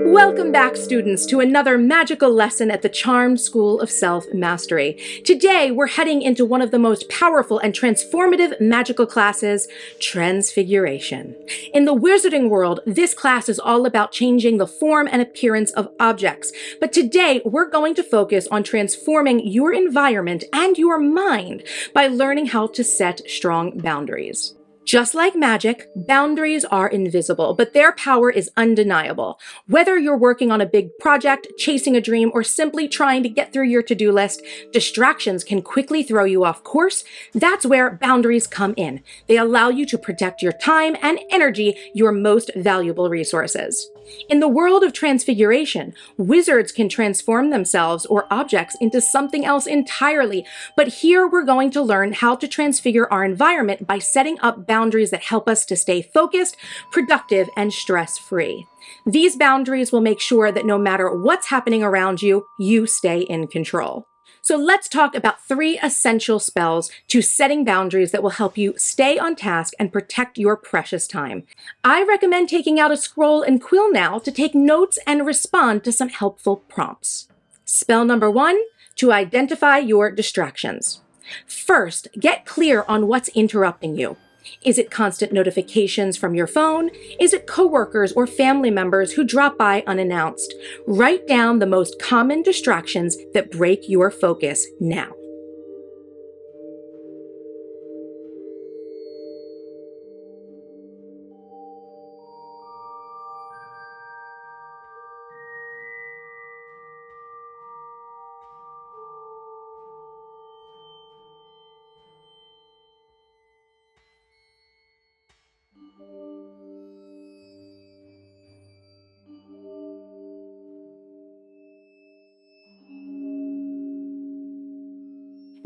Welcome back, students, to another magical lesson at the charmed School of Self-Mastery. Today, we're heading into one of the most powerful and transformative magical classes, Transfiguration. In the wizarding world, this class is all about changing the form and appearance of objects. But today, we're going to focus on transforming your environment and your mind by learning how to set strong boundaries. Just like magic, boundaries are invisible, but their power is undeniable. Whether you're working on a big project, chasing a dream, or simply trying to get through your to-do list, distractions can quickly throw you off course. That's where boundaries come in. They allow you to protect your time and energy, your most valuable resources. In the world of transfiguration, wizards can transform themselves or objects into something else entirely, but here we're going to learn how to transfigure our environment by setting up boundaries that help us to stay focused, productive, and stress-free. These boundaries will make sure that no matter what's happening around you, you stay in control. So let's talk about 3 essential spells to setting boundaries that will help you stay on task and protect your precious time. I recommend taking out a scroll and quill now to take notes and respond to some helpful prompts. Spell number 1, to identify your distractions. First, get clear on what's interrupting you. Is it constant notifications from your phone? Is it coworkers or family members who drop by unannounced? Write down the most common distractions that break your focus now.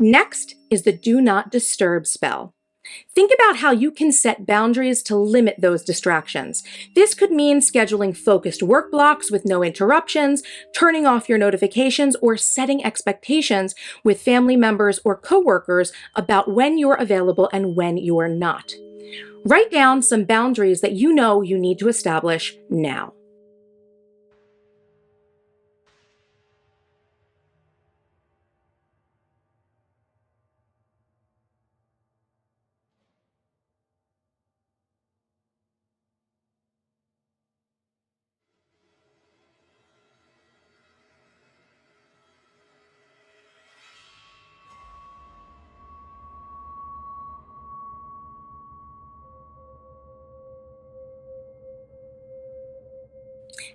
Next is the Do Not Disturb spell. Think about how you can set boundaries to limit those distractions. This could mean scheduling focused work blocks with no interruptions, turning off your notifications, or setting expectations with family members or coworkers about when you're available and when you're not. Write down some boundaries that you know you need to establish now.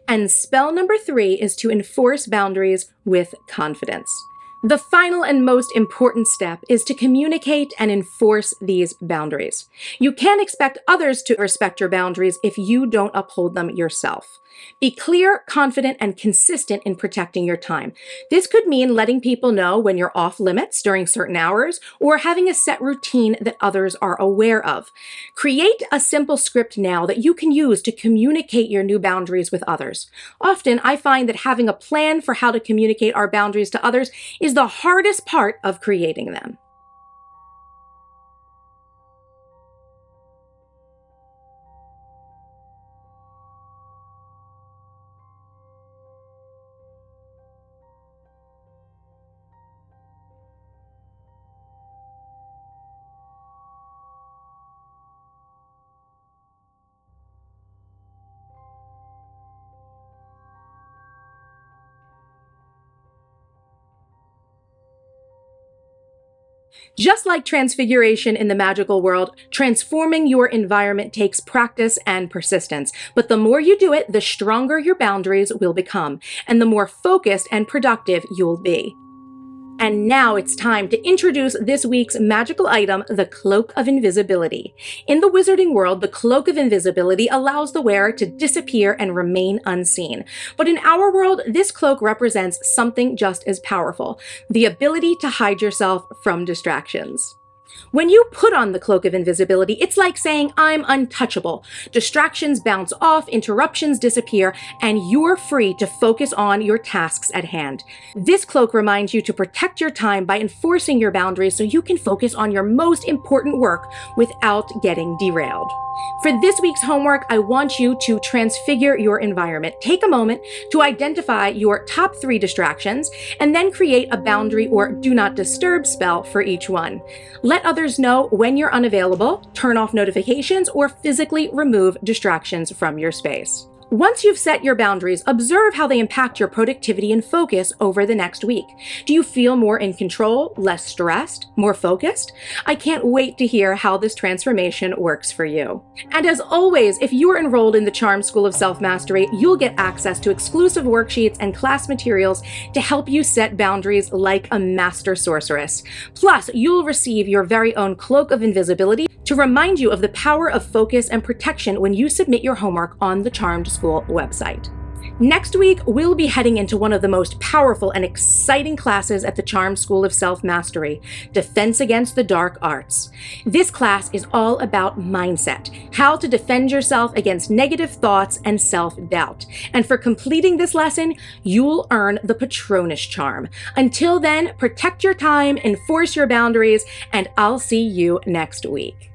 And spell number 3 is to enforce boundaries with confidence. The final and most important step is to communicate and enforce these boundaries. You can't expect others to respect your boundaries if you don't uphold them yourself. Be clear, confident, and consistent in protecting your time. This could mean letting people know when you're off limits during certain hours or having a set routine that others are aware of. Create a simple script now that you can use to communicate your new boundaries with others. Often, I find that having a plan for how to communicate our boundaries to others is the hardest part of creating them. Just like transfiguration in the magical world, transforming your environment takes practice and persistence. But the more you do it, the stronger your boundaries will become, and the more focused and productive you'll be. And now it's time to introduce this week's magical item, the Cloak of Invisibility. In the wizarding world, the Cloak of Invisibility allows the wearer to disappear and remain unseen. But in our world, this cloak represents something just as powerful, the ability to hide yourself from distractions. When you put on the Cloak of Invisibility, it's like saying, I'm untouchable. Distractions bounce off, interruptions disappear, and you're free to focus on your tasks at hand. This cloak reminds you to protect your time by enforcing your boundaries so you can focus on your most important work without getting derailed. For this week's homework, I want you to transfigure your environment. Take a moment to identify your top 3 distractions and then create a boundary or do not disturb spell for each one. Let others know when you're unavailable, turn off notifications, or physically remove distractions from your space. Once you've set your boundaries, observe how they impact your productivity and focus over the next week. Do you feel more in control, less stressed, more focused? I can't wait to hear how this transformation works for you. And as always, if you're enrolled in the Charm School of Self-Mastery, you'll get access to exclusive worksheets and class materials to help you set boundaries like a master sorceress. Plus, you'll receive your very own Cloak of Invisibility to remind you of the power of focus and protection when you submit your homework on the Charmed School website. Next week, we'll be heading into one of the most powerful and exciting classes at the Charm School of Self-Mastery, Defense Against the Dark Arts. This class is all about mindset, how to defend yourself against negative thoughts and self-doubt. And for completing this lesson, you'll earn the Patronus charm. Until then, protect your time, enforce your boundaries, and I'll see you next week.